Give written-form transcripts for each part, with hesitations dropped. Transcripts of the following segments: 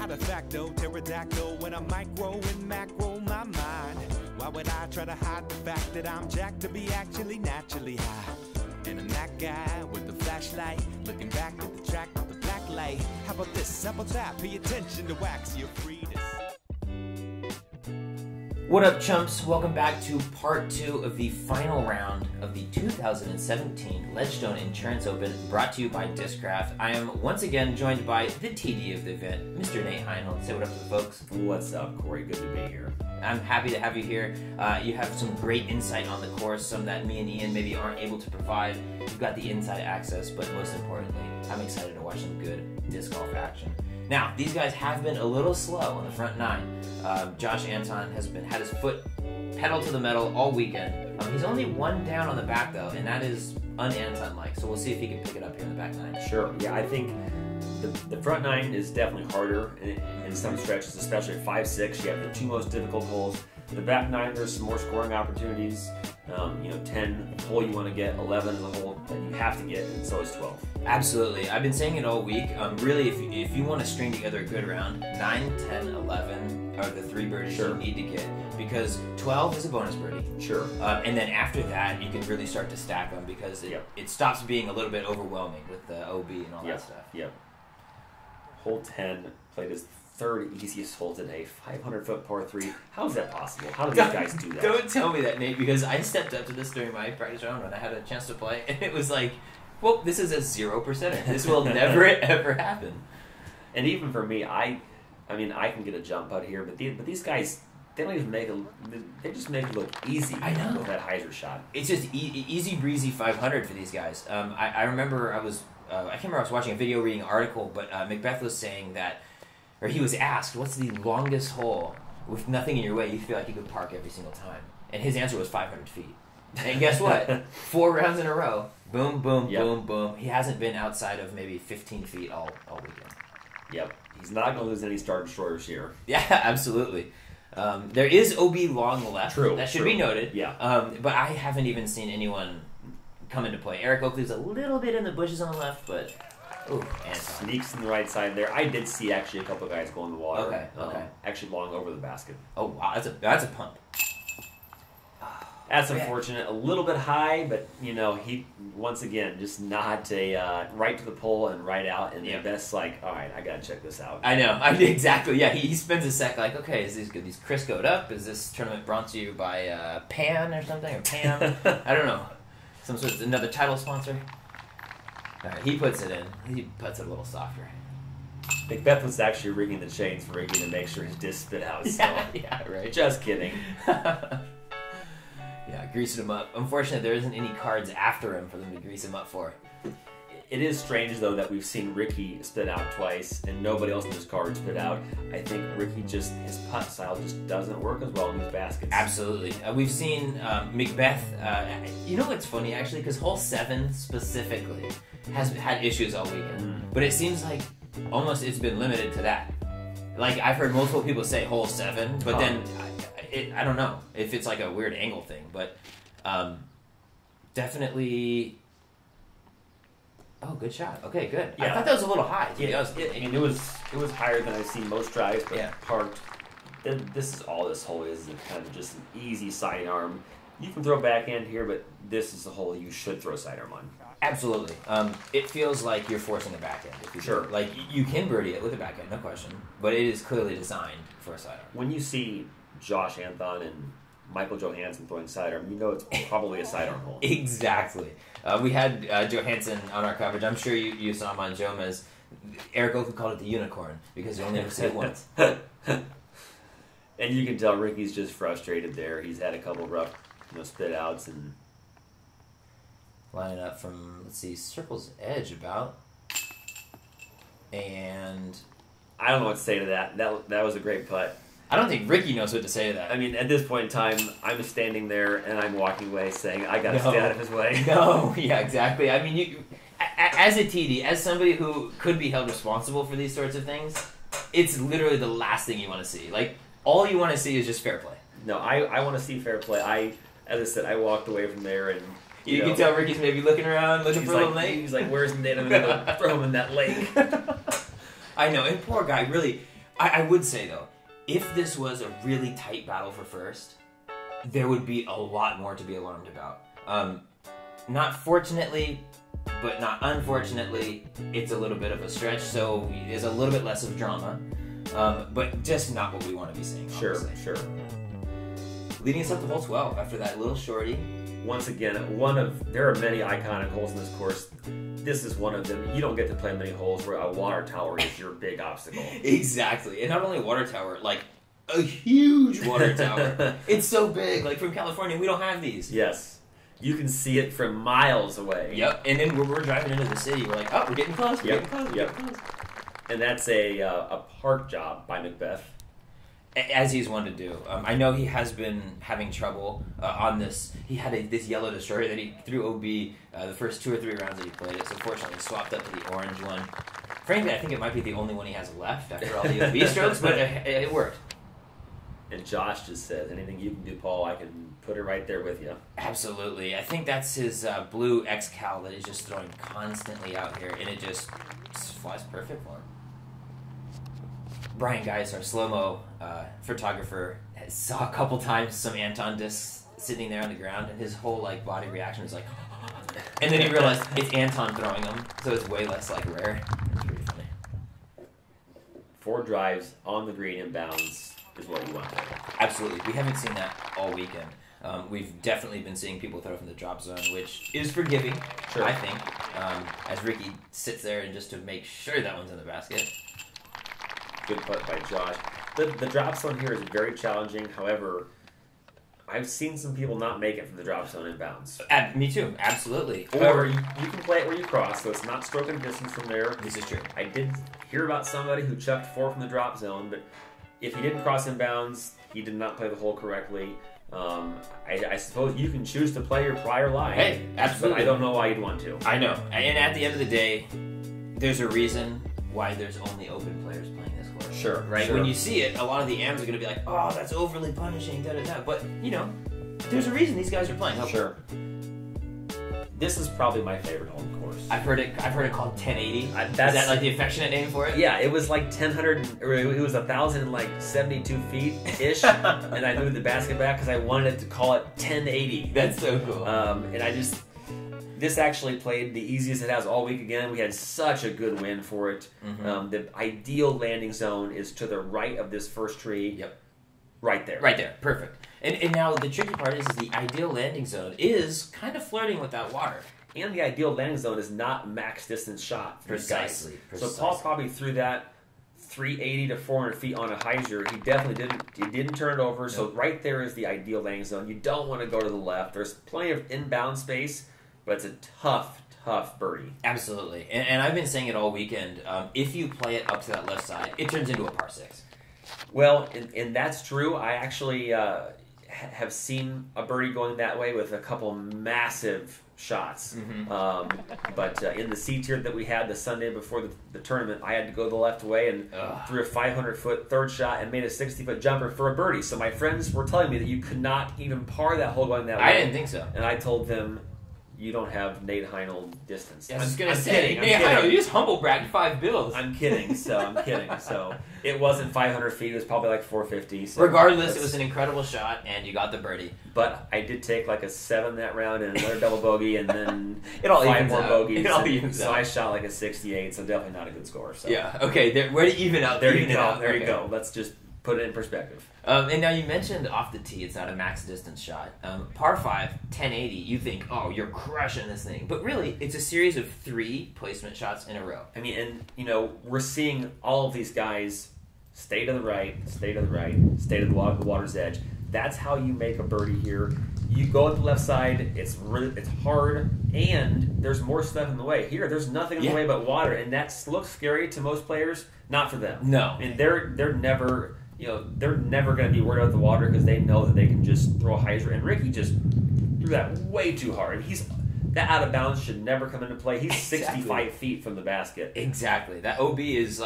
not a facto, pterodactyl when I'm micro and macro my mind. Why would I try to hide the fact that I'm jacked to be actually naturally high? And I'm that guy with the flashlight, looking back at the track with the black light. How about this, how about that? Pay attention to wax, you're free to... What up, chumps? Welcome back to part 2 of the final round of the 2017 Ledgestone Insurance Open, brought to you by Discraft. I am once again joined by the TD of the event, Mr. Nate Heinold. Say what up to the folks. What's up, Corey? Good to be here. I'm happy to have you here. You have some great insight on the course, some that me and Ian maybe aren't able to provide. You've got the inside access, but most importantly, I'm excited to watch some good disc golf action. Now, these guys have been a little slow on the front nine. Josh Anthon has had his foot pedal to the metal all weekend. He's only one down on the back though, and that is un-Anthon-like. So we'll see if he can pick it up here in the back nine. Sure. Yeah, I think the front nine is definitely harder in some stretches, especially at 5-6. You have the two most difficult holes. The back nine, there's some more scoring opportunities. 10 hole you want to get, 11 is a hole that you have to get, and so is 12. Absolutely. I've been saying it all week. Really, if you want to string together a good round, 9, 10, 11 are the 3 birdies you need to get, because 12 is a bonus birdie. Sure. And then after that, you can really start to stack them, because it stops being a little bit overwhelming with the OB and all that stuff. Yep. Hole 10 played his third easiest hole today, 500-foot par 3. How is that possible? How do these guys do that? Don't tell me that, Nate, because I stepped up to this during my practice round when I had a chance to play, and it was like, well, this is a 0%. This will never, ever happen. And even for me, I mean, I can get a jump out here, but these guys, they don't even make they just make it look easy. I know. With that hyzer shot. It's just easy breezy 500 for these guys. I remember I can't remember, I was watching a video, reading an article, but McBeth was saying that, or he was asked, what's the longest hole with nothing in your way you feel like you could park every single time? And his answer was 500 feet. And guess what? 4 rounds in a row. Boom, boom, boom, boom. He hasn't been outside of maybe 15 feet all weekend. Yep. He's not going to lose any star destroyers here. Yeah, absolutely. There is OB long left. True. That should be noted. Yeah. But I haven't even seen anyone come into play. Eric Oakley's a little bit in the bushes on the left, but... Ooh, Anthon. Sneaks in the right side there. I did see actually a couple of guys go in the water. Okay. Actually long over the basket. Oh, wow. That's a punt. That's unfortunate. A little bit high, but, he, once again, just not right to the pole and right out. And the best's like, all right, I got to check this out. I know. Exactly. Yeah, he spends a sec like, okay, is these good? These Crisco'd up? Is this tournament brought to you by Pan or something? Or Pam? I don't know. Some sort of another title sponsor? All right, he puts it in. He puts it a little softer. McBeth was actually rigging the chains for Ricky to make sure his disc spit out. So. Yeah, right. Just kidding. Yeah, greasing him up. Unfortunately, there isn't any cards after him for them to grease him up for. It is strange, though, that we've seen Ricky spit out twice and nobody else in his card spit out. I think Ricky his putt style just doesn't work as well in these baskets. Absolutely. We've seen McBeth, you know what's funny, actually? Because hole 7 specifically has had issues all weekend. But it seems like almost it's been limited to that. Like, I've heard multiple people say hole 7, but then... I don't know if it's like a weird angle thing, but definitely. Oh, good shot. Okay, good. Yeah. I thought that was a little high. It was higher than I've seen most drives, but parked. This is all this hole is kind of just an easy sidearm. You can throw backhand here, but this is the hole you should throw sidearm on. Absolutely. It feels like you're forcing a backhand. Sure. Like you can birdie it with a backhand, no question, but it is clearly designed for a sidearm. When you see Josh Anthon and Michael Johansson throwing sidearm, it's probably a sidearm hole. Exactly. We had Johansson on our coverage. I'm sure you saw him on Joma's. Eric Oakley called it the unicorn because he only ever said it once. And you can tell Ricky's just frustrated there. He's had a couple rough spit outs and lining up from, let's see, circle's edge about. And I don't know what to say to that. That was a great putt. I don't think Ricky knows what to say to that. I mean, at this point in time, I'm standing there and I'm walking away saying, I got to stay out of his way. No, yeah, exactly. I mean, as a TD, as somebody who could be held responsible for these sorts of things, it's literally the last thing you want to see. Like, all you want to see is just fair play. No, I want to see fair play. As I said, I walked away from there and... You can tell Ricky's maybe looking around, looking for a little lake. He's like, where's Nate? I'm going to throw him in that lake. I know, and poor guy, really... I would say, though, if this was a really tight battle for first, there would be a lot more to be alarmed about. Not fortunately, but not unfortunately, it's a little bit of a stretch, so there's a little bit less of drama, but just not what we want to be seeing. Sure. Leading us up to hole 12 after that little shorty. Once again, there are many iconic holes in this course. This is one of them. You don't get to play many holes where a water tower is your big obstacle. Exactly. And not only a water tower, like a huge water tower. It's so big. Like from California, we don't have these. Yes. You can see it from miles away. Yep. And then when we're driving into the city, we're like, oh, we're getting close. We're getting close. And that's a park job by McBeth. As he's one to do. I know he has been having trouble on this. He had this yellow destroyer that he threw OB the first 2 or 3 rounds that he played it. So fortunately, he swapped up to the orange one. Frankly, I think it might be the only one he has left after all the OB strokes, but it worked. And Josh just says, anything you can do, Paul, I can put it right there with you. Absolutely. I think that's his blue X-Cal that he's just throwing constantly out here, and it just flies perfect for him. Brian Geis, our slow-mo photographer, saw a couple times some Anthon discs sitting there on the ground, and his whole body reaction was like, and then he realized it's Anthon throwing them, so it's way less rare. It's pretty funny. 4 drives on the green inbounds is what you want. Absolutely. We haven't seen that all weekend. We've definitely been seeing people throw from the drop zone, which is forgiving, sure. I think, as Ricky sits there and just to make sure that one's in the basket. Good putt by Josh. The drop zone here is very challenging. However, I've seen some people not make it from the drop zone inbounds. Me too, absolutely. Or you can play it where you cross, so it's not stroking distance from there. This is true. I did hear about somebody who chucked 4 from the drop zone, but if he didn't cross inbounds, he did not play the hole correctly. I suppose you can choose to play your prior line. Hey, absolutely. But I don't know why you'd want to. I know. And at the end of the day, there's a reason why there's only open players playing this course. Sure. Right? Sure. When you see it, a lot of the AMs are going to be like, oh, that's overly punishing, da-da-da. But, there's a reason these guys are playing. Sure. This is probably my favorite hole course. I've heard it called 1080. Is that the affectionate name for it? Yeah, it was 1000, or it was 1,072 feet-ish, and I moved the basket back because I wanted it to call it 1080. That's so cool. And this actually played the easiest it has all week again. We had such a good win for it. Mm-hmm. The ideal landing zone is to the right of this first tree. Yep. Right there. Right there. Perfect. And now the tricky part is the ideal landing zone is kind of flirting with that water. And the ideal landing zone is not max distance shot for Precisely. So Paul probably threw that 380 to 400 feet on a hyzer. He definitely didn't. He didn't turn it over. Nope. So right there is the ideal landing zone. You don't want to go to the left. There's plenty of inbound space, but it's a tough birdie. Absolutely. And I've been saying it all weekend. If you play it up to that left side, it turns into a par 6. Well, and that's true. I actually have seen a birdie going that way with a couple massive shots. Mm-hmm. But in the C tier that we had the Sunday before the tournament, I had to go the left way and threw a 500-foot third shot and made a 60-foot jumper for a birdie. So my friends were telling me that you could not even par that hole going that way. I didn't think so. And I told them, you don't have Nate Heinel distance. I was going to say, Nate Heinel, you just humble bragged 5 bills. I'm kidding. So it wasn't 500 feet. It was probably 450. So regardless, it was an incredible shot, and you got the birdie. But I did take a 7 that round and another double bogey, and then it all 5 more bogeys. It all evens so out. I shot a 68, so definitely not a good score. So. Yeah, okay. Where to even out? There you go. There you go. Let's just put it in perspective. And now you mentioned off the tee, it's not a max distance shot. Par 5, 1080, you think, oh, you're crushing this thing. But really, it's a series of 3 placement shots in a row. I mean, and, we're seeing all of these guys stay to the right, stay to the water's edge. That's how you make a birdie here. You go to the left side, it's hard, and there's more stuff in the way. Here, there's nothing in the way but water, and that looks scary to most players, not for them. No. I mean, they're never... they're never going to be worried about the water because they know that they can just throw a hyzer. And Ricky just threw that way too hard. That out of bounds should never come into play. He's 65 feet from the basket. Exactly. That OB is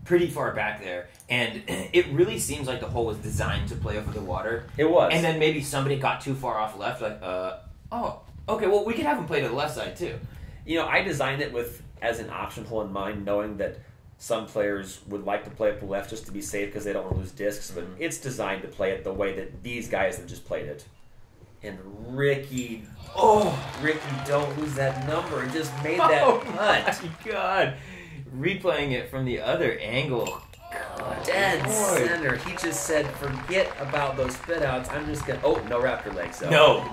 pretty far back there, and it really seems like the hole was designed to play over the water. It was. And then maybe somebody got too far off left. Oh, okay. Well, we could have him play to the left side too. I designed it as an option hole in mind, knowing that Some players would like to play up the left just to be safe because they don't want to lose discs, but it's designed to play it the way that these guys have just played it. And Ricky, don't lose that number. He just made that putt. My God. Replaying it from the other angle. God, Dead Lord. center. He just said, forget about those spit outs. I'm just going to... Oh, no raptor legs. So No.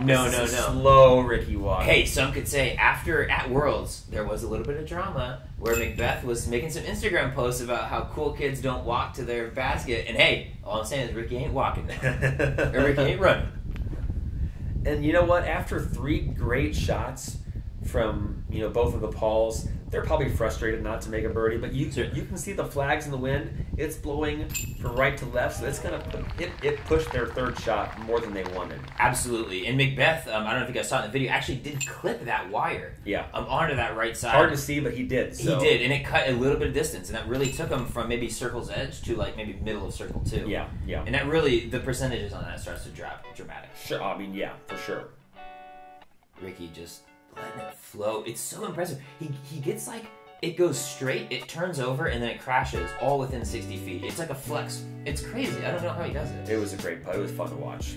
Slow Ricky walk. Hey, some could say at Worlds, there was a little bit of drama where McBeth was making some Instagram posts about how cool kids don't walk to their basket. And hey, all I'm saying is Ricky ain't walking. Or Ricky ain't running. And you know what? After 3 great shots from both of the Pauls, they're probably frustrated not to make a birdie. But you can see the flags in the wind. It's blowing from right to left, so it's gonna it pushed their third shot more than they wanted. Absolutely. And McBeth, I don't know if you guys saw it in the video, actually did clip that wire. Yeah. Onto that right side. Hard to see, but he did. So. He did, and it cut a little bit of distance, and that really took him from maybe circle's edge to like maybe middle of circle 2. Yeah. And that really, the percentages on that starts to drop dramatic. Sure. I mean, yeah, for sure. Ricky just letting it flow. It's so impressive. He gets like, it goes straight, it turns over, and then it crashes all within 60 feet. It's like a flex. It's crazy. I don't know how he does it. It was a great putt. It was fun to watch.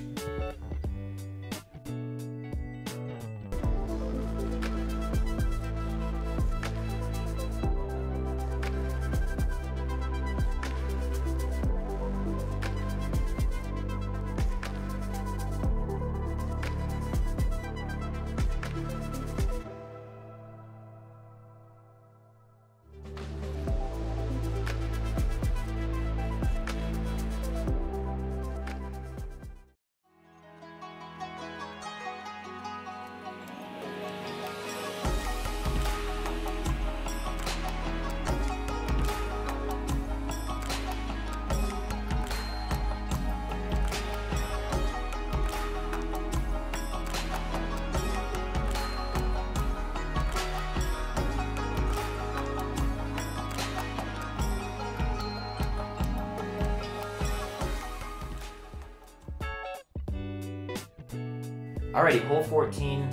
Alrighty, hole 14,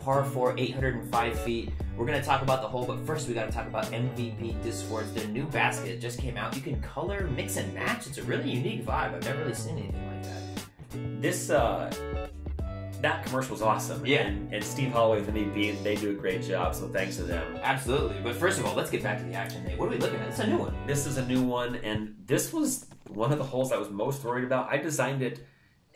par 4, 805 feet. We're going to talk about the hole, but first we got to talk about MVP Disc Sports. Their new basket just came out. You can color, mix, and match. It's a really unique vibe. I've never really seen anything like that. This, that commercial was awesome. Yeah. And Steve Holloway with MVP, they do a great job, so thanks to them. Absolutely. But first of all, let's get back to the action, Nate. What are we looking at? It's a new one. This is a new one, and this was one of the holes I was most worried about. I designed it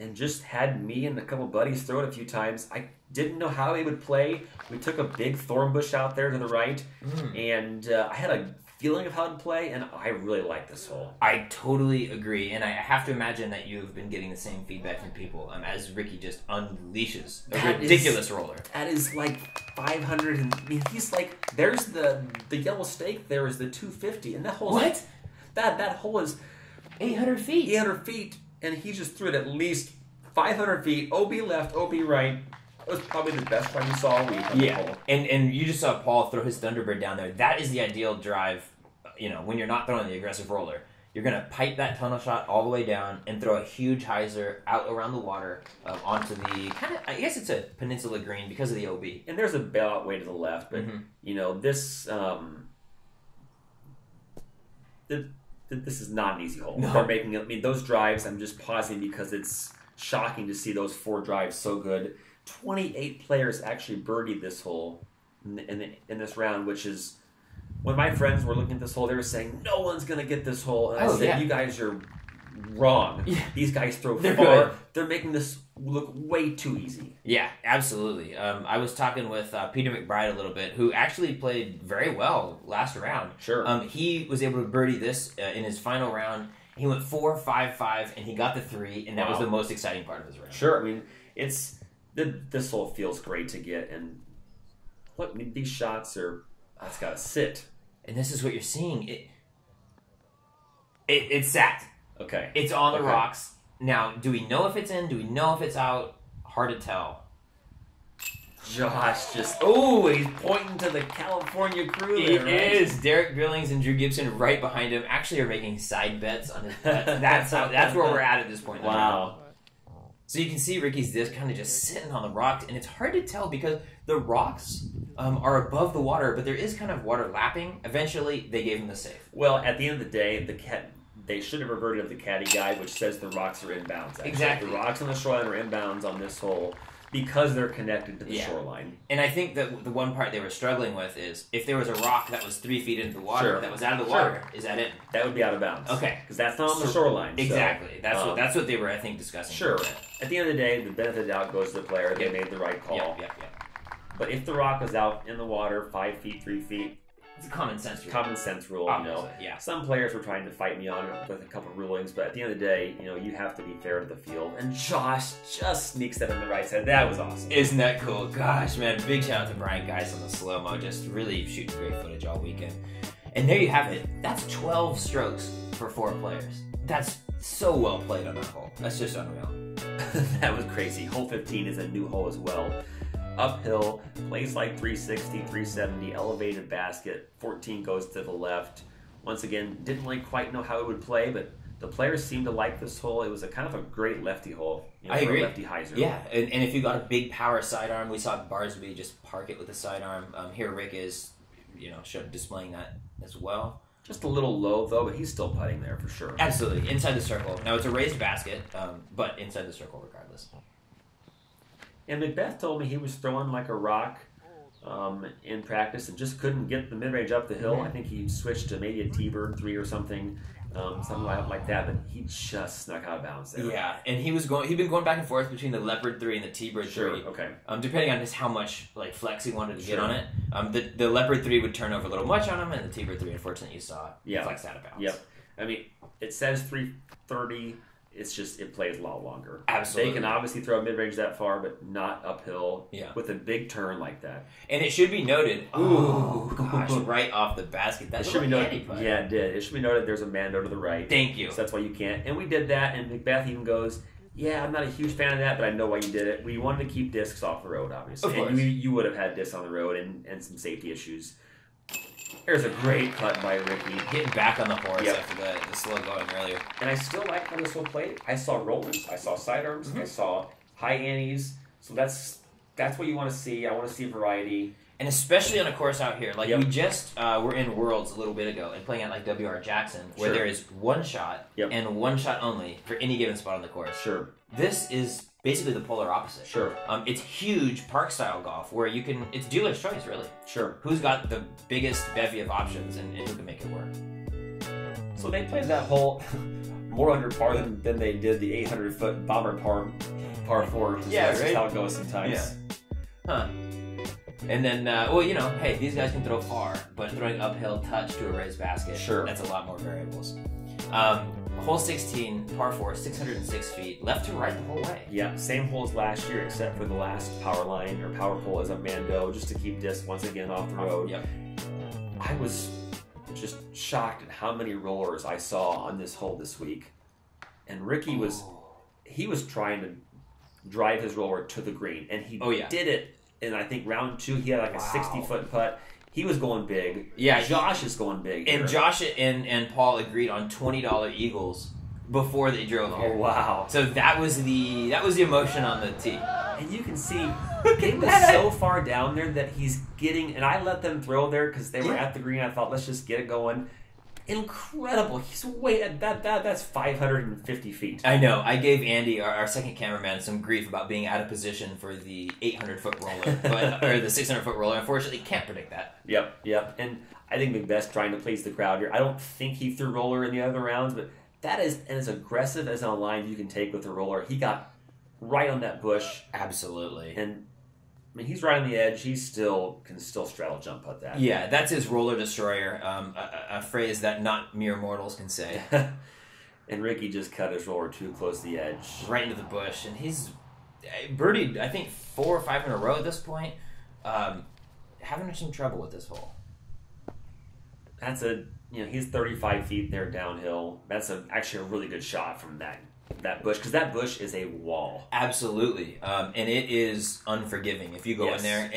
and just had me and a couple buddies throw it a few times. I didn't know how they would play. We took a big thorn bush out there to the right, and I had a feeling of how to play, and I really like this hole. I totally agree, and I have to imagine that you've been getting the same feedback from people as Ricky just unleashes a ridiculous roller. That is like 500, and I mean, he's like, there's the yellow stake, there is the 250, and that hole. What? That hole is 800 feet. 800 feet. And he just threw it at least 500 feet, OB left, OB right. It was probably the best try you saw all week. Yeah, and you just saw Paul throw his Thunderbird down there. That is the ideal drive, when you're not throwing the aggressive roller. You're going to pipe that tunnel shot all the way down and throw a huge hyzer out around the water onto the, I guess it's a peninsula green because of the OB. And there's a bailout way to the left, but, this... This is not an easy hole. No. They're making it. I mean, those drives, I'm just pausing because it's shocking to see those 4 drives so good. 28 players actually birdied this hole in this round, which is, when my friends were looking at this hole, they were saying, no one's going to get this hole. And I said, you guys are wrong. Yeah. These guys throw They're far. good. They're making this look way too easy. Yeah, absolutely. I was talking with Peter McBride a little bit, who actually played very well last round. Sure. He was able to birdie this in his final round. He went 4-5-5, and he got the 3, and that was the most exciting part of his round. Sure. I mean, this hole feels great to get, and look, I mean, these shots that's got to sit. And this is what you're seeing. It's sat. Okay. It's on the rocks. Now, do we know if it's in? Do we know if it's out? Hard to tell. Josh just... Oh, he's pointing to the California crew there, He is. Derek Billings and Drew Gibson right behind him actually are making side bets on his putt. That's where we're at this point. Wow. So you can see Ricky's disc kind of just sitting on the rocks, and it's hard to tell because the rocks are above the water, but there is kind of water lapping. Eventually, they gave him the safe. Well, at the end of the day, they should have reverted to the caddy guide, which says the rocks are inbounds. Actually. Exactly. The rocks on the shoreline are inbounds on this hole because they're connected to the shoreline. And I think that the one part they were struggling with is if there was a rock that was 3 feet into the water, that was out of the water, is that in? That would be out of bounds. Okay. Because that's not on the shoreline. Exactly. So, that's what they were, I think, discussing. Sure. At the end of the day, the benefit of the doubt goes to the player. They made the right call. Yep. But if the rock was out in the water 5 feet, 3 feet, it's a common sense rule. Common sense rule, Obviously, Some players were trying to fight me on it with a couple rulings, but at the end of the day, you have to be fair to the field. And Josh just sneaks that on the right side. That was awesome. Isn't that cool? Gosh, man, big shout out to Brian Geis on the slow-mo. Just really shooting great footage all weekend. And there you have it. That's 12 strokes for 4 players. That's so well played on that hole. That's just unreal. That was crazy. Hole 15 is a new hole as well. Uphill, plays like 360, 370, elevated basket, 14 goes to the left. Once again, didn't really quite know how it would play, but the players seemed to like this hole. It was a kind of a great lefty hole. I agree. Lefty hyzer. Yeah, and if you got a big power sidearm, we saw Barsby just park it with the sidearm. Here Rick is, displaying that as well. Just a little low, though, but he's still putting there for sure. Absolutely, inside the circle. Now, it's a raised basket, but inside the circle regardless. And McBeth told me he was throwing like a rock in practice and just couldn't get the mid-range up the hill. Mm-hmm. I think he switched to maybe a T-bird 3 or something like that, but he just snuck out of bounds there. Yeah, and he'd been going back and forth between the leopard 3 and the T-bird 3. Okay. Depending on just how much flex he wanted to get on it. The leopard 3 would turn over a little much on him, and the T-bird 3, unfortunately, you saw flex out of bounds. Yep. I mean, it says 330. It's just, it plays a lot longer. Absolutely. They can obviously throw mid-range that far, but not uphill with a big turn like that. And it should be noted, right off the basket. That should be noted. Yeah, it did. It should be noted there's a Mando to the right. Thank you. So that's why you can't. And we did that, and McBeth even goes, yeah, I'm not a huge fan of that, but I know why you did it. We wanted to keep discs off the road, obviously. Of course. And you would have had discs on the road and some safety issues. There's a great putt by Ricky. Getting back on the horse after the slow going earlier. And I still like how this whole played. I saw rollers, I saw sidearms, I saw high antes. So that's what you want to see. I want to see variety. And especially on a course out here. Like we just were in Worlds a little bit ago and playing at like W.R. Jackson where there is one shot and one shot only for any given spot on the course. Sure. This is basically the polar opposite. Sure. It's huge park style golf where it's dealer's choice really. Sure. Who's got the biggest bevy of options and who can make it work. So they played that hole more under par than they did the 800-foot bomber par 4. That's just how it goes sometimes. Yeah. Huh. And then, hey, these guys can throw far, but throwing uphill touch to a raised basket, that's a lot more variables. Hole 16, par 4, 606 feet, left to right the whole way. Yeah, same hole as last year, except for the last power line or power pole as a Mando, just to keep disc once again off the road. Yep. I was just shocked at how many rollers I saw on this hole this week. And Ricky was trying to drive his roller to the green, and he did it. And I think round 2, he had like a 60-foot putt. He was going big. Yeah, Josh is going big. And Josh and Paul agreed on $20 eagles before they drove here. Oh wow! So that was the emotion on the tee. And you can see he was so far down there that he's getting. And I let them throw there because they were at the green. I thought, let's just get it going. Incredible! He's way at that's 550 feet. I know. I gave Andy, our second cameraman, some grief about being out of position for the 800-foot roller, or the 600-foot roller. Unfortunately, can't predict that. Yep. And I think McBeth's trying to please the crowd here. I don't think he threw roller in the other rounds, but that is as aggressive as a line you can take with a roller. He got right on that bush. Absolutely. And I mean, he's right on the edge. He can still straddle jump putt that. Yeah, that's his roller destroyer, a phrase that not mere mortals can say. And Ricky just cut his roller too close to the edge. Right into the bush. And he's birdied, I think, 4 or 5 in a row at this point. Having some trouble with this hole. That's he's 35 feet there downhill. That's actually a really good shot from that bush, because that bush is a wall. Absolutely. And it is unforgiving. If you go in there,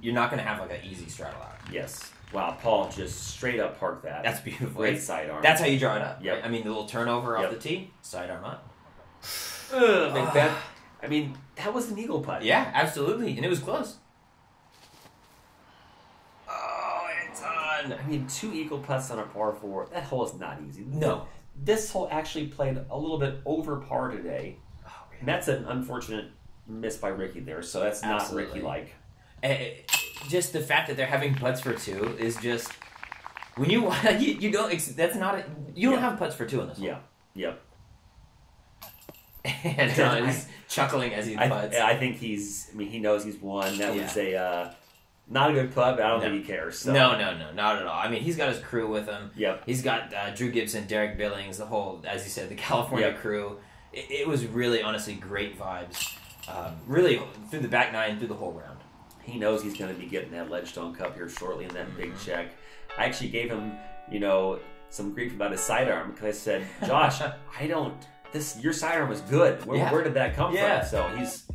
you're not going to have like an easy straddle out. Yes. Wow, Paul just straight up parked that. That's beautiful. Great sidearm. That's how you draw it up. Yep. Right? I mean, the little turnover off the tee, sidearm up. McBeth I mean, that was an eagle putt. Yeah, absolutely, and it was close. Oh, Anthon! I mean, 2 eagle putts on a par 4. That hole is not easy. No. This hole actually played a little bit over par today. Oh, And that's an unfortunate miss by Ricky there, so that's not Absolutely. Ricky-like. Just the fact that they're having putts for 2 is just when you you don't that's not a, you don't have putts for 2 in this hole. Yeah, yep. And he's chuckling as he putts. I think he knows he's won. That Yeah. was a not a good putt, but I don't think he cares. So. No, not at all. I mean, he's got his crew with him. Yep. He's got Drew Gibson, Derek Billings, the whole, as you said, the California crew. It was really, honestly, great vibes. Really, through the back 9, through the whole round. He knows he's going to be getting that Ledgestone Cup here shortly in that big check. I actually gave him, some grief about his sidearm because I said, Josh, your sidearm was good. Where did that come from? So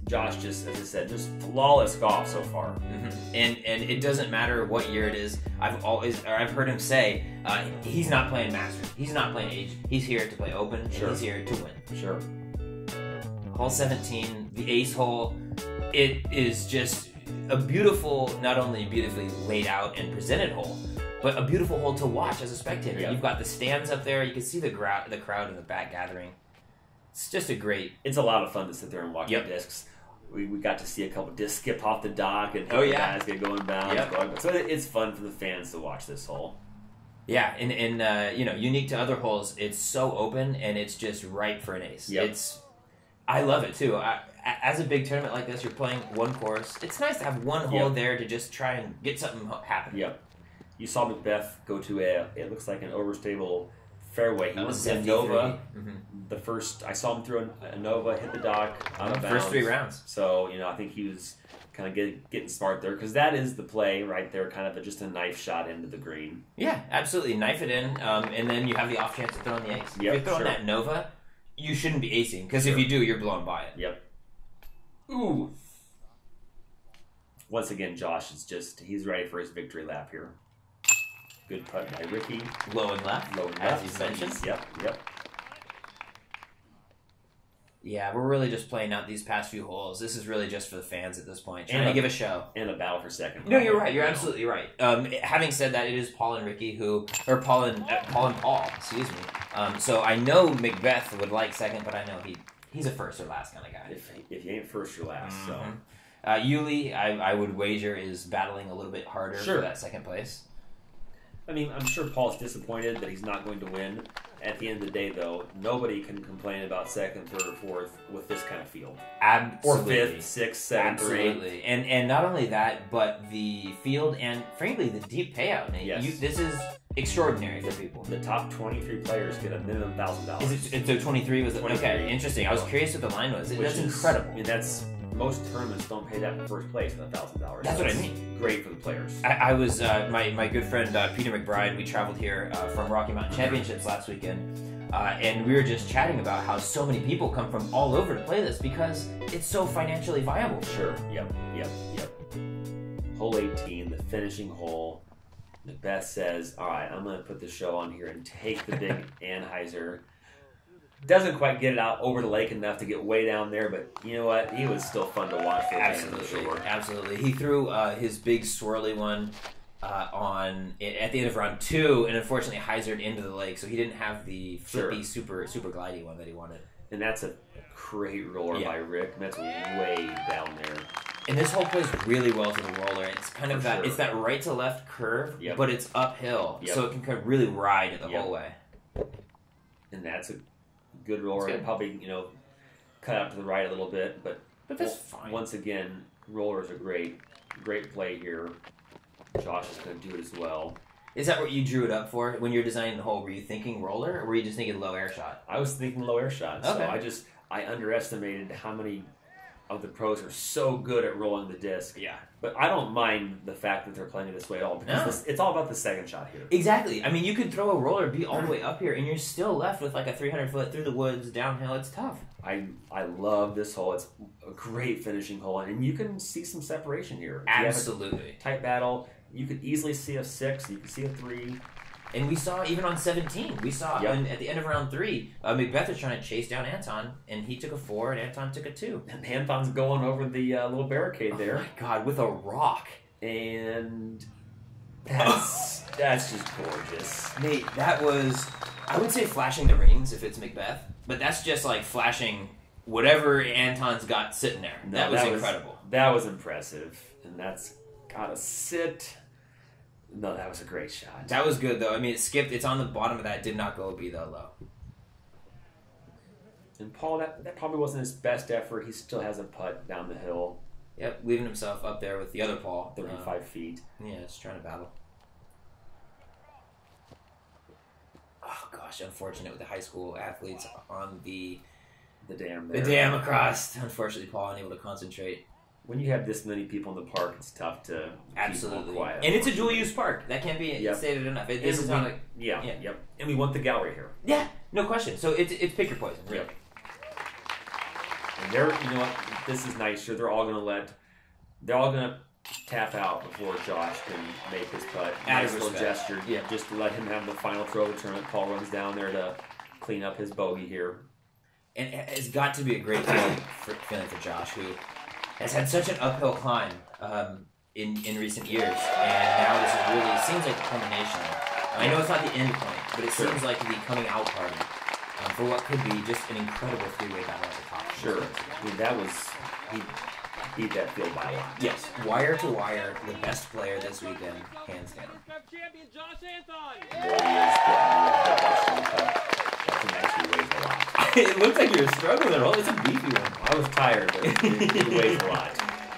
Josh just, as I said, just flawless golf so far. Mm-hmm. And it doesn't matter what year it is. I've heard him say, he's not playing Masters. He's not playing Age. He's here to play Open. And he's here to win. Sure. Hole 17, the ace hole. It is just a beautiful, not only beautifully laid out and presented hole, but a beautiful hole to watch as a spectator. Yep. You've got the stands up there. You can see the crowd in the back gathering. It's just a great... It's a lot of fun to sit there and watch the discs. We got to see a couple discs skip off the dock and guys get going bounds. So it's fun for the fans to watch this hole. Yeah, and unique to other holes, it's so open and it's just ripe for an ace. Yep. I love it too. As a big tournament like this, you're playing one course. It's nice to have one hole there to just try and get something happening. Yep. You saw McBeth go to it looks like an overstable fairway. He was went a Nova. The first, I saw him throw a Nova, hit the dock out of bounds. First 3 rounds. So, I think he was kind of getting smart there because that is the play right there, kind of just a knife shot into the green. Yeah, absolutely. Knife it in, and then you have the off chance to throw in the ace. If you're throwing that Nova, you shouldn't be acing because if you do, you're blown by it. Yep. Ooh. Once again, Josh is he's ready for his victory lap here. Good putt by Ricky. Low and left, as you mentioned. Yep. Yeah, we're really just playing out these past few holes. This is really just for the fans at this point, trying to give a show. And a battle for second. No, you're right. You're absolutely right. Having said that, it is Paul and Ricky Paul and Paul, excuse me. So I know McBeth would like second, but I know he's a first or last kind of guy. If you ain't first, you're last. So Uli, I would wager, is battling a little bit harder for that second place. I mean, I'm sure Paul's disappointed that he's not going to win. At the end of the day, though, nobody can complain about second, third, or fourth with this kind of field. Absolutely. Or fifth, sixth, seventh, absolutely. And not only that, but the field and, frankly, the deep payout, Nate. Yes. This is extraordinary for people. The top 23 players get a minimum $1,000. So 23 was 23. Okay, interesting. I was curious what the line was. That's incredible. I mean, most tournaments don't pay that in first place in $1,000. That's what I mean. Great for the players. I was my good friend Peter McBride. We traveled here from Rocky Mountain Championships last weekend, and we were just chatting about how so many people come from all over to play this because it's so financially viable. Sure. Yep. Hole 18, the finishing hole. McBeth says, "All right, I'm going to put the show on here and take the big Anheuser." Doesn't quite get it out over the lake enough to get way down there, but you know what? He was still fun to watch. Absolutely. He threw his big swirly one at the end of round 2, and unfortunately hyzered into the lake, so he didn't have the flippy, super glidey one that he wanted. And that's a great roller by Rick. That's way down there. And this hole plays really well to the roller. It's kind of it's that right to left curve, but it's uphill, so it can kind of really ride it the whole way. And that's a good roller. It probably, cut out to the right a little bit, but that's fine. Once again, rollers are great play here. Josh is going to do it as well. Is that what you drew it up for when you were designing the hole? Were you thinking roller, or were you just thinking low air shot? I was thinking low air shot. Okay. So I underestimated how many of the pros are so good at rolling the disc. Yeah. But I don't mind the fact that they're playing it this way at all because it's all about the second shot here. Exactly. I mean, you could throw a roller, be all the way up here, and you're still left with like a 300-foot through the woods, downhill. It's tough. I love this hole. It's a great finishing hole, and you can see some separation here. Absolutely. Tight battle. You could easily see a 6. You can see a 3. And we saw even on 17, we saw at the end of round 3, McBeth was trying to chase down Anthon, and he took a 4, and Anthon took a 2. And Anthon's going over the little barricade there. Oh my God, with a rock. And that's just gorgeous. Nate, that was, I would say flashing the rings if it's McBeth, but that's just like flashing whatever Anton's got sitting there. No, that was incredible. That was impressive. And that's gotta sit. No, that was a great shot. That was good, though. I mean, it skipped. It's on the bottom of that. Did not go be that low. And Paul, that probably wasn't his best effort. He still has a putt down the hill. Yep, leaving himself up there with the other Paul. 35 feet. Yeah, just trying to battle. Oh, gosh, unfortunate with the high school athletes on the dam there. The dam across. Unfortunately, Paul unable to concentrate. When you have this many people in the park, it's tough to keep quiet. And it's a dual-use park. That can't be stated enough. This is not like... Yep. And we want the gallery here. Yeah, no question. So it's pick your poison, really. Yep. And you know what? This is nice. Sure, they're all gonna tap out before Josh can make his putt. Nice little gesture. Yeah, just to let him have the final throw of the tournament. Paul runs down there to clean up his bogey here. And it's got to be a great feeling for Josh, who has had such an uphill climb in recent years, and now this is really seems like the culmination. I know it's not the end point, but it seems like the coming out party for what could be just an incredible three-way battle at the top. Sure, I mean he beat that field by a lot. Yes, wire to wire, the best player this weekend, hands down. Champion Josh Anthon. That's an actually weighs a lot. It looks like you're struggling at all. It's a beefy one. I was tired, but it weighs a lot.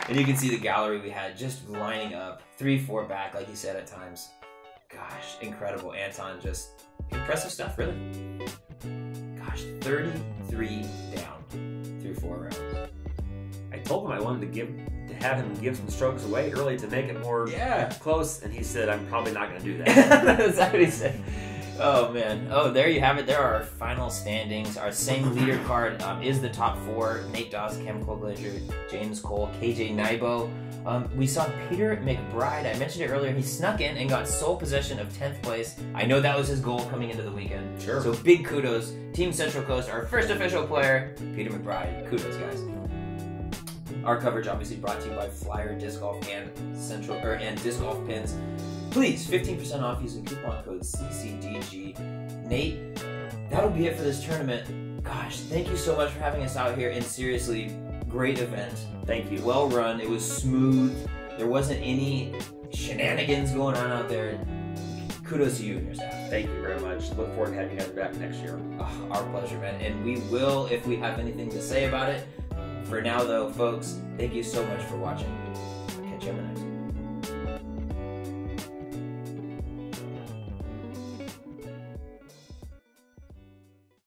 And you can see the gallery we had just lining up, 3-4 back, like you said at times. Gosh, incredible. Anthon, just impressive stuff, really. Gosh, 33 down through 4 rounds. I told him I wanted to have him give some strokes away early to make it more close, and he said, I'm probably not going to do that. Is that what he said? Oh, man. Oh, there you have it. There are our final standings. Our same leader card is the top 4. Nate Doss, Cam Colglazier, James Cole, KJ Nybo. We saw Peter McBride. I mentioned it earlier. He snuck in and got sole possession of 10th place. I know that was his goal coming into the weekend. Sure. So big kudos. Team Central Coast, our first official player, Peter McBride. Kudos, guys. Our coverage obviously brought to you by Flyer Disc Golf and Disc Golf Pins. Please, 15% off using coupon code CCDG. Nate, that'll be it for this tournament. Gosh, thank you so much for having us out here, and seriously, great event. Thank you. Well run. It was smooth. There wasn't any shenanigans going on out there. Kudos to you and your staff. Thank you very much. Look forward to having you guys back next year. Oh, our pleasure, man. And we will if we have anything to say about it. For now, though, folks, thank you so much for watching. Catch you on the next one.